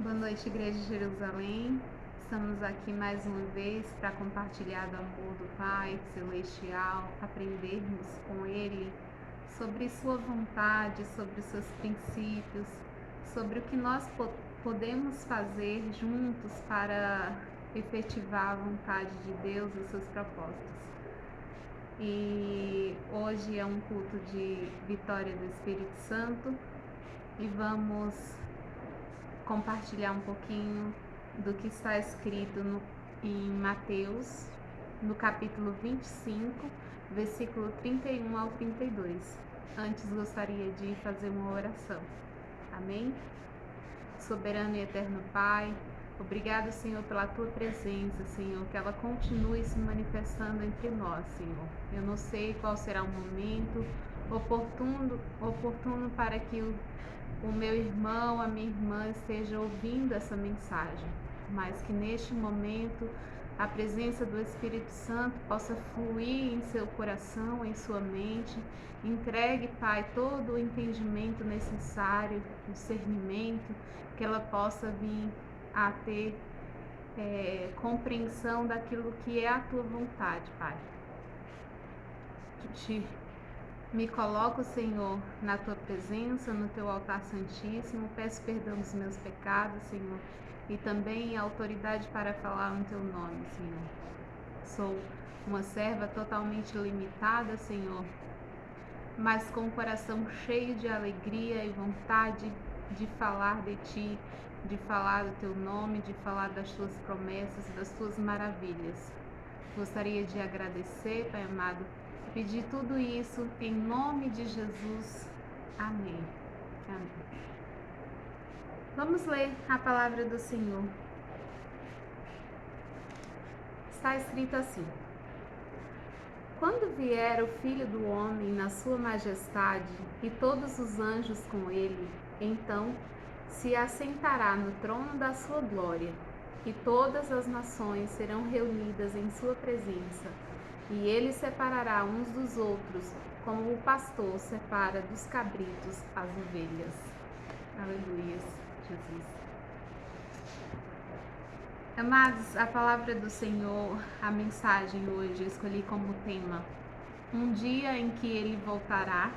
Boa noite, Igreja de Jerusalém. Estamos aqui mais uma vez para compartilhar do amor do Pai Celestial, aprendermos com Ele sobre Sua vontade, sobre seus princípios, sobre o que nós podemos fazer juntos para efetivar a vontade de Deus e seus propósitos. E hoje é um culto de vitória do Espírito Santo e vamos compartilhar um pouquinho do que está escrito em Mateus, no capítulo 25, versículo 31 ao 32. Antes gostaria de fazer uma oração. Amém? Soberano e eterno Pai, obrigado, Senhor, pela Tua presença, Senhor, que ela continue se manifestando entre nós, Senhor. Eu não sei qual será o momento oportuno para que o meu irmão, a minha irmã esteja ouvindo essa mensagem, mas que neste momento a presença do Espírito Santo possa fluir em seu coração, em sua mente. Entregue, Pai, todo o entendimento necessário, discernimento, que ela possa vir a ter compreensão daquilo que é a Tua vontade, Pai. Me coloco, Senhor, na Tua presença, no Teu altar santíssimo. Peço perdão dos meus pecados, Senhor, e também a autoridade para falar no Teu nome, Senhor. Sou uma serva totalmente limitada, Senhor, mas com o coração cheio de alegria e vontade de falar de Ti, de falar do Teu nome, de falar das Tuas promessas, das Tuas maravilhas. Gostaria de agradecer, Pai amado, pedir tudo isso em nome de Jesus. Amém. Amém. Vamos ler a palavra do Senhor. Está escrito assim: Quando vier o Filho do Homem na sua majestade e todos os anjos com ele, então se assentará no trono da sua glória, e todas as nações serão reunidas em sua presença. E ele separará uns dos outros, como o pastor separa dos cabritos as ovelhas. Aleluia, Jesus. Amados, a palavra do Senhor, a mensagem hoje, eu escolhi como tema: um dia em que ele voltará,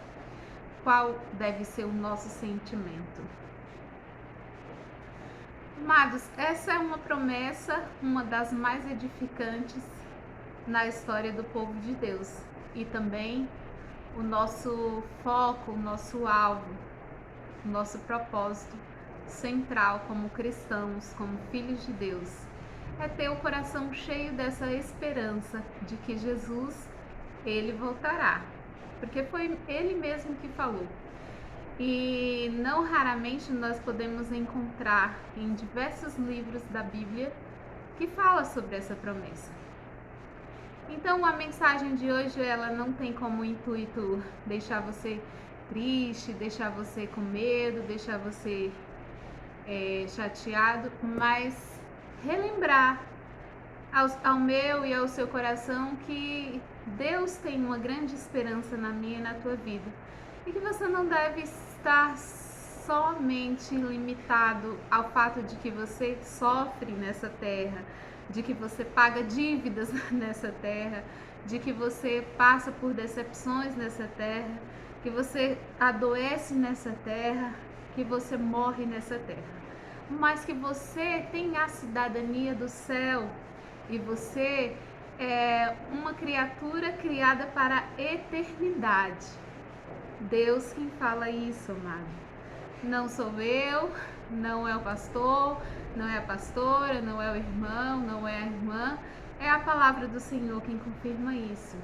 qual deve ser o nosso sentimento? Amados, essa é uma promessa, uma das mais edificantes na história do povo de Deus, e também o nosso foco, o nosso alvo, o nosso propósito central como cristãos, como filhos de Deus, é ter o coração cheio dessa esperança de que Jesus, ele voltará, porque foi ele mesmo que falou. E não raramente nós podemos encontrar em diversos livros da Bíblia que fala sobre essa promessa. Então a mensagem de hoje, ela não tem como intuito deixar você triste, deixar você com medo, deixar você chateado, mas relembrar ao meu e ao seu coração que Deus tem uma grande esperança na minha e na tua vida, e que você não deve estar somente limitado ao fato de que você sofre nessa terra, de que você paga dívidas nessa terra, de que você passa por decepções nessa terra, que você adoece nessa terra, que você morre nessa terra, mas que você tem a cidadania do céu e você é uma criatura criada para a eternidade. Deus quem fala isso, amado. Não sou eu, não é o pastor, não é a pastora, não é o irmão, não é a irmã, é a palavra do Senhor quem confirma isso.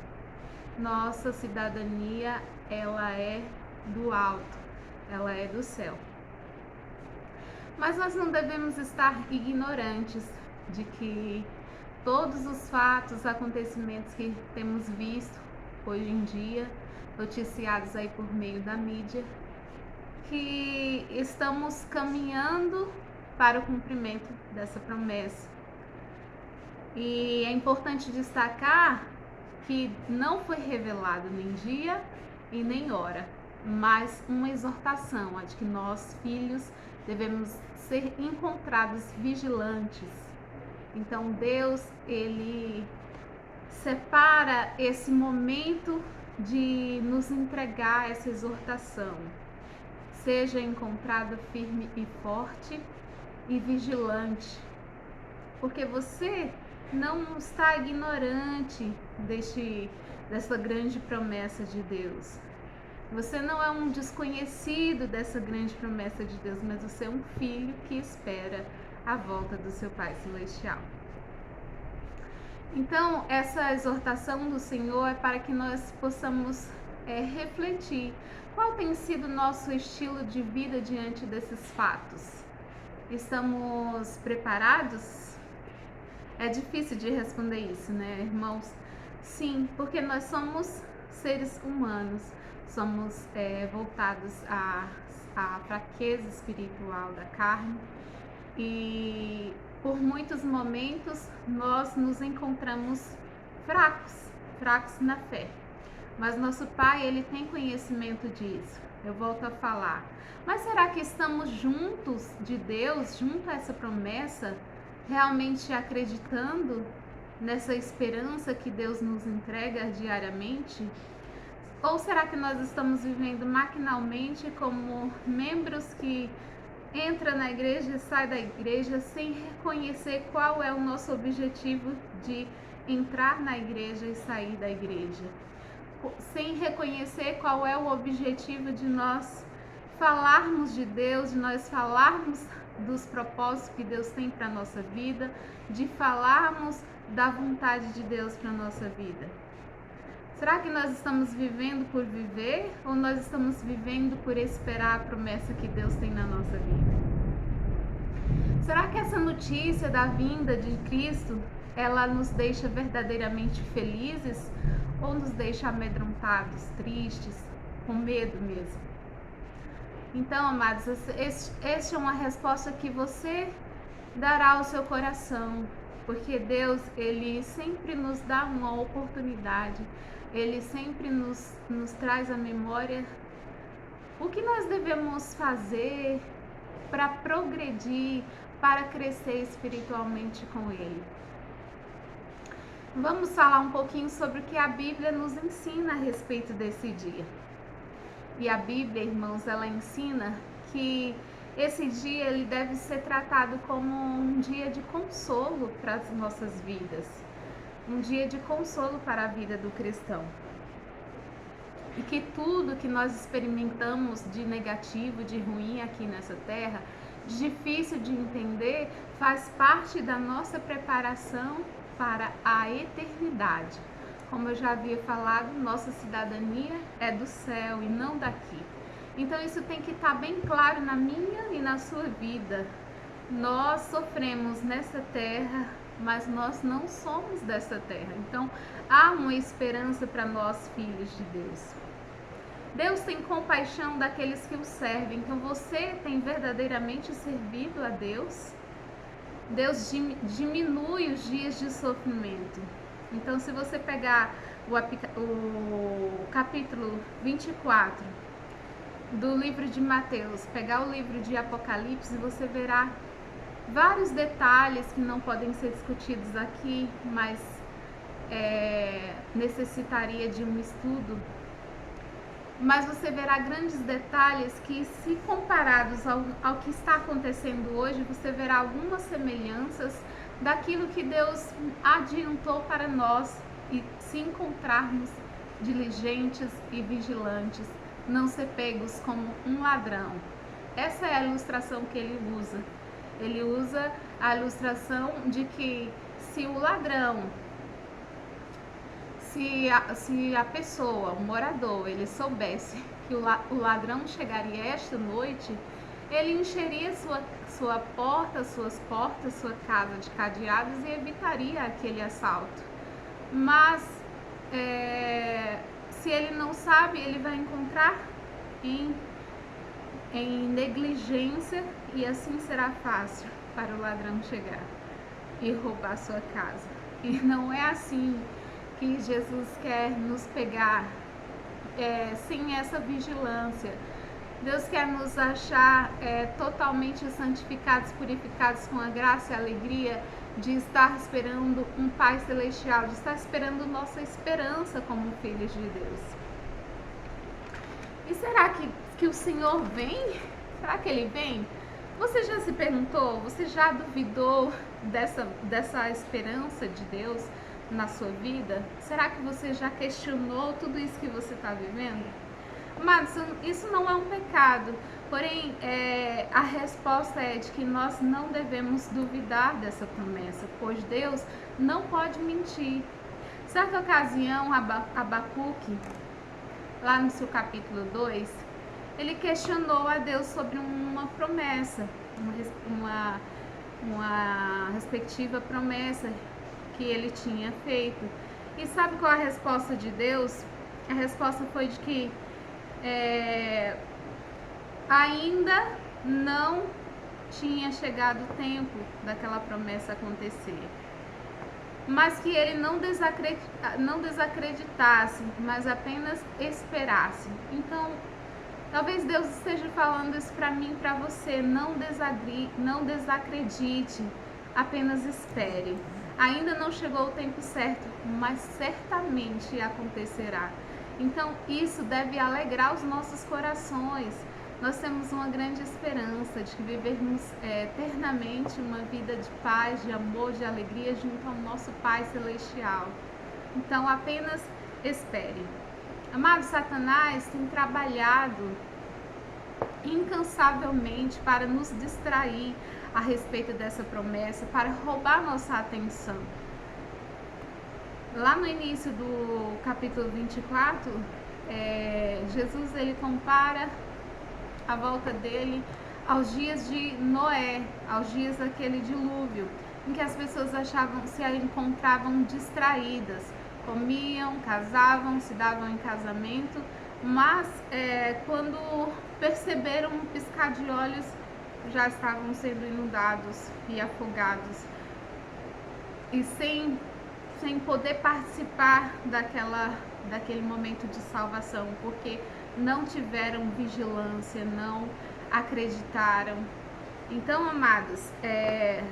Nossa cidadania, ela é do alto, ela é do céu. Mas nós não devemos estar ignorantes de que todos os fatos, acontecimentos que temos visto hoje em dia, noticiados aí por meio da mídia, que estamos caminhando para o cumprimento dessa promessa. E é importante destacar que não foi revelado nem dia e nem hora, mas uma exortação a de que nós, filhos, devemos ser encontrados vigilantes. Então Deus, ele separa esse momento de nos entregar essa exortação. Seja encontrado firme e forte e vigilante, porque você não está ignorante dessa grande promessa de Deus. Você não é um desconhecido dessa grande promessa de Deus, mas você é um filho que espera a volta do seu Pai Celestial. Então, essa exortação do Senhor é para que nós possamos refletir qual tem sido o nosso estilo de vida diante desses fatos. Estamos preparados? É difícil de responder isso, né, irmãos? Sim, porque nós somos seres humanos, somos voltados à fraqueza espiritual da carne e por muitos momentos nós nos encontramos fracos na fé. Mas nosso Pai, ele tem conhecimento disso. Eu volto a falar. Mas será que estamos juntos de Deus, junto a essa promessa, realmente acreditando nessa esperança que Deus nos entrega diariamente? Ou será que nós estamos vivendo maquinalmente como membros que entra na igreja e sai da igreja sem reconhecer qual é o nosso objetivo de entrar na igreja e sair da igreja? Sem reconhecer qual é o objetivo de nós falarmos de Deus, de nós falarmos dos propósitos que Deus tem para a nossa vida, de falarmos da vontade de Deus para a nossa vida. Será que nós estamos vivendo por viver ou nós estamos vivendo por esperar a promessa que Deus tem na nossa vida? Será que essa notícia da vinda de Cristo, ela nos deixa verdadeiramente felizes ou nos deixa amedrontados, tristes, com medo mesmo? Então, amados, esta é uma resposta que você dará ao seu coração, porque Deus, ele sempre nos dá uma oportunidade, ele sempre nos traz à memória o que nós devemos fazer para progredir, para crescer espiritualmente com ele. Vamos falar um pouquinho sobre o que a Bíblia nos ensina a respeito desse dia. E a Bíblia, irmãos, ela ensina que esse dia ele deve ser tratado como um dia de consolo para as nossas vidas, um dia de consolo para a vida do cristão. E que tudo que nós experimentamos de negativo, de ruim aqui nessa terra, difícil de entender, faz parte da nossa preparação para a eternidade. Como eu já havia falado, nossa cidadania é do céu e não daqui. Então isso tem que estar bem claro na minha e na sua vida. Nós sofremos nessa terra, mas nós não somos dessa terra. Então há uma esperança para nós, filhos de Deus. Deus tem compaixão daqueles que o servem. Então você tem verdadeiramente servido a Deus? Deus diminui os dias de sofrimento. Então, se você pegar o capítulo 24 do livro de Mateus, pegar o livro de Apocalipse, você verá vários detalhes que não podem ser discutidos aqui, mas necessitaria de um estudo. Mas você verá grandes detalhes que, se comparados ao que está acontecendo hoje, você verá algumas semelhanças daquilo que Deus adiantou para nós, e se encontrarmos diligentes e vigilantes, não ser pegos como um ladrão. Essa é a ilustração que ele usa. Ele usa a ilustração de que se o ladrão, se a pessoa, o morador, ele soubesse que o ladrão chegaria esta noite, ele encheria sua porta, suas portas, sua casa de cadeados e evitaria aquele assalto. Mas se ele não sabe, ele vai encontrar em negligência, e assim será fácil para o ladrão chegar e roubar sua casa. E não é assim que Jesus quer nos pegar, sem essa vigilância. Deus quer nos achar totalmente santificados, purificados com a graça e a alegria de estar esperando um Pai Celestial, de estar esperando nossa esperança como filhos de Deus. E será que o Senhor vem? Será que Ele vem? Você já se perguntou, você já duvidou dessa esperança de Deus na sua vida? Será que você já questionou tudo isso que você está vivendo? Mas isso não é um pecado, porém a resposta é de que nós não devemos duvidar dessa promessa, pois Deus não pode mentir. Certa ocasião, Abacuque, lá no seu capítulo 2, ele questionou a Deus sobre uma promessa, uma respectiva promessa que ele tinha feito. E sabe qual a resposta de Deus? A resposta foi de que ainda não tinha chegado o tempo daquela promessa acontecer, mas que ele não desacreditasse, mas apenas esperasse. Então, talvez Deus esteja falando isso para mim e para você. Não desacredite, apenas espere. Ainda não chegou o tempo certo, mas certamente acontecerá. Então, isso deve alegrar os nossos corações. Nós temos uma grande esperança de que vivermos eternamente uma vida de paz, de amor, de alegria junto ao nosso Pai Celestial. Então, apenas espere. Amado, Satanás tem trabalhado incansavelmente para nos distrair a respeito dessa promessa, para roubar nossa atenção. Lá no início do capítulo 24, Jesus ele compara a volta dele aos dias de Noé, aos dias daquele dilúvio, em que as pessoas se encontravam distraídas, comiam, casavam, se davam em casamento, mas quando perceberam um piscar de olhos, já estavam sendo inundados e afogados, e sem poder participar daquele momento de salvação, porque não tiveram vigilância, não acreditaram. Então, amados,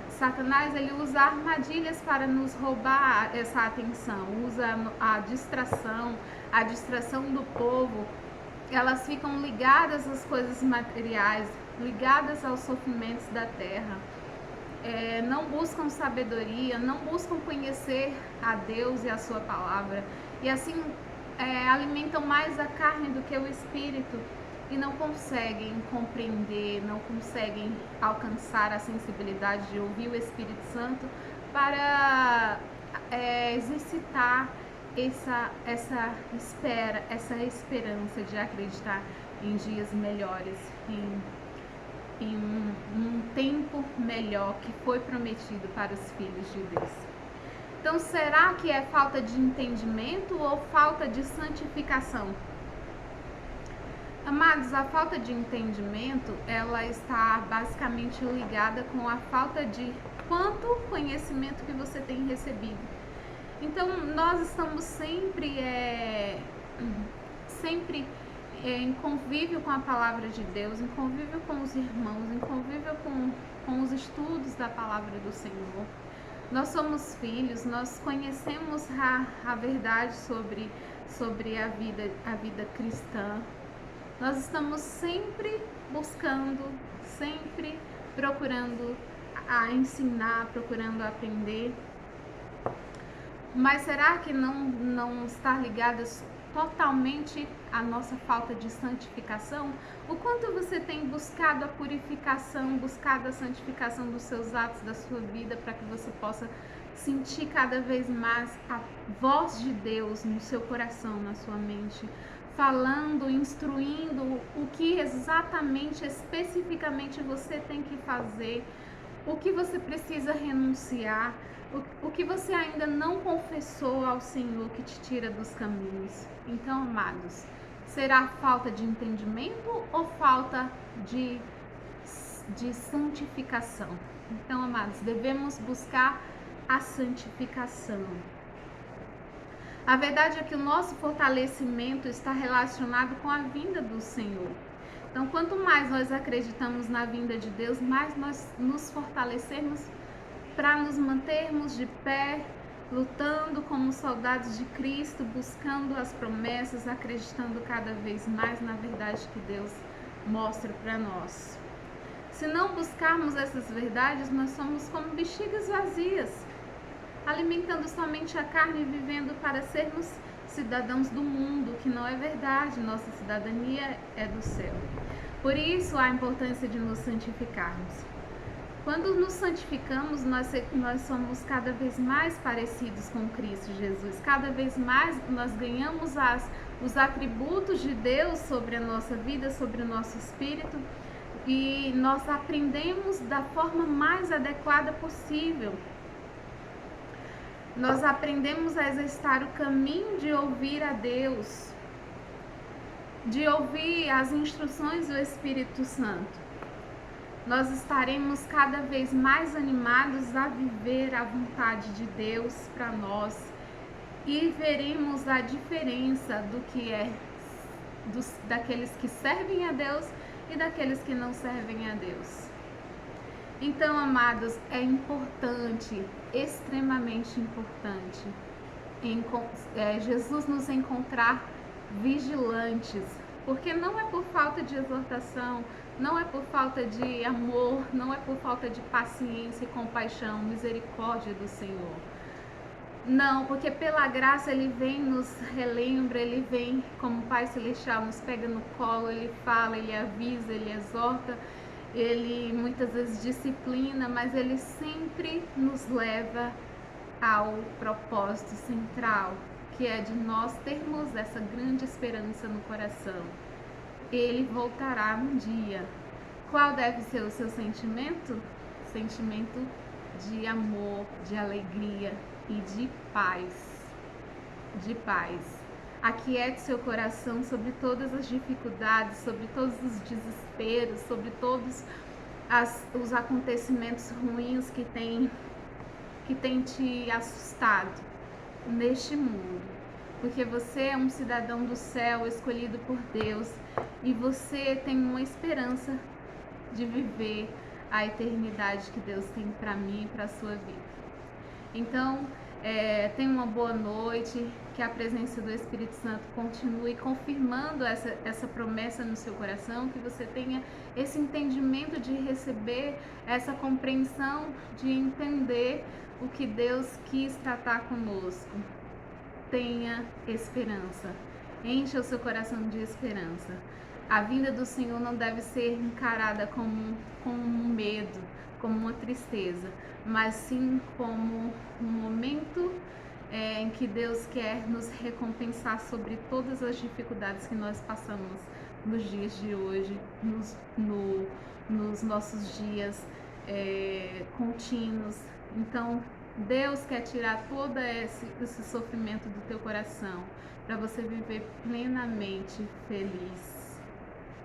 Satanás ele usa armadilhas para nos roubar essa atenção, usa a distração do povo. Elas ficam ligadas às coisas materiais, ligadas aos sofrimentos da terra. Não buscam sabedoria, não buscam conhecer a Deus e a sua palavra, e assim alimentam mais a carne do que o espírito, e não conseguem compreender, não conseguem alcançar a sensibilidade de ouvir o Espírito Santo para exercitar essa esperança de acreditar em dias melhores, em um tempo melhor que foi prometido para os filhos de Deus. Então, será que é falta de entendimento ou falta de santificação? Amados, a falta de entendimento, ela está basicamente ligada com a falta de quanto conhecimento que você tem recebido. Então, nós estamos sempre em convívio com a palavra de Deus, em convívio com os irmãos, em convívio com os estudos da palavra do Senhor. Nós somos filhos, nós conhecemos a verdade sobre a vida cristã. Nós estamos sempre buscando, sempre procurando a ensinar, procurando aprender. Mas será que não está ligada totalmente à nossa falta de santificação? O quanto você tem buscado a purificação, buscado a santificação dos seus atos, da sua vida, para que você possa sentir cada vez mais a voz de Deus no seu coração, na sua mente, falando, instruindo o que exatamente, especificamente você tem que fazer, o que você precisa renunciar, o que você ainda não confessou ao Senhor que te tira dos caminhos. Então, amados, será falta de entendimento ou falta de santificação? Então, amados, devemos buscar a santificação. A verdade é que o nosso fortalecimento está relacionado com a vinda do Senhor. Então, quanto mais nós acreditamos na vinda de Deus, mais nós nos fortalecemos para nos mantermos de pé, lutando como soldados de Cristo, buscando as promessas, acreditando cada vez mais na verdade que Deus mostra para nós. Se não buscarmos essas verdades, nós somos como bexigas vazias, alimentando somente a carne e vivendo para sermos cidadãos do mundo, que não é verdade. Nossa cidadania é do céu. Por isso a importância de nos santificarmos. Quando nos santificamos, nós somos cada vez mais parecidos com Cristo Jesus. Cada vez mais nós ganhamos os atributos de Deus sobre a nossa vida, sobre o nosso espírito, e nós aprendemos da forma mais adequada possível. Nós aprendemos a exercitar o caminho de ouvir a Deus, de ouvir as instruções do Espírito Santo. Nós estaremos cada vez mais animados a viver a vontade de Deus para nós e veremos a diferença do que é daqueles que servem a Deus e daqueles que não servem a Deus. Então, amados, é importante, extremamente importante, Jesus nos encontrar vigilantes, porque não é por falta de exortação, não é por falta de amor, não é por falta de paciência e compaixão, misericórdia do Senhor. Não, porque pela graça Ele vem, nos relembra, Ele vem como Pai Celestial, nos pega no colo, Ele fala, Ele avisa, Ele exorta, Ele muitas vezes disciplina, mas Ele sempre nos leva ao propósito central, que é de nós termos essa grande esperança no coração. Ele voltará um dia. Qual deve ser o seu sentimento? Sentimento de amor, de alegria e de paz. De paz. Aquiete seu coração sobre todas as dificuldades, sobre todos os desesperos, sobre todos os acontecimentos ruins que tem te assustado neste mundo. Porque você é um cidadão do céu, escolhido por Deus, e você tem uma esperança de viver a eternidade que Deus tem para mim e para a sua vida. Então, tenha uma boa noite, que a presença do Espírito Santo continue confirmando essa promessa no seu coração, que você tenha esse entendimento de receber, essa compreensão de entender o que Deus quis tratar conosco. Tenha esperança, encha o seu coração de esperança. A vinda do Senhor não deve ser encarada como um medo, como uma tristeza, mas sim como um momento em que Deus quer nos recompensar sobre todas as dificuldades que nós passamos nos dias de hoje, nos nossos dias contínuos. Então, Deus quer tirar todo esse sofrimento do teu coração, para você viver plenamente feliz.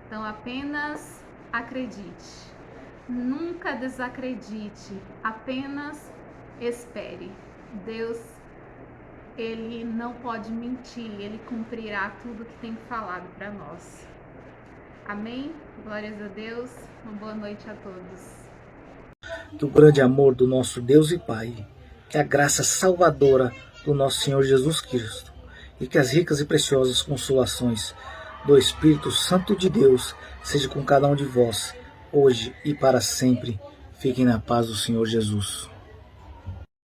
Então, apenas acredite, nunca desacredite, apenas espere. Deus, Ele não pode mentir, Ele cumprirá tudo que tem falado para nós. Amém? Glórias a Deus, uma boa noite a todos. Que o grande amor do nosso Deus e Pai, que a graça salvadora do nosso Senhor Jesus Cristo e que as ricas e preciosas consolações do Espírito Santo de Deus seja com cada um de vós, hoje e para sempre. Fiquem na paz do Senhor Jesus.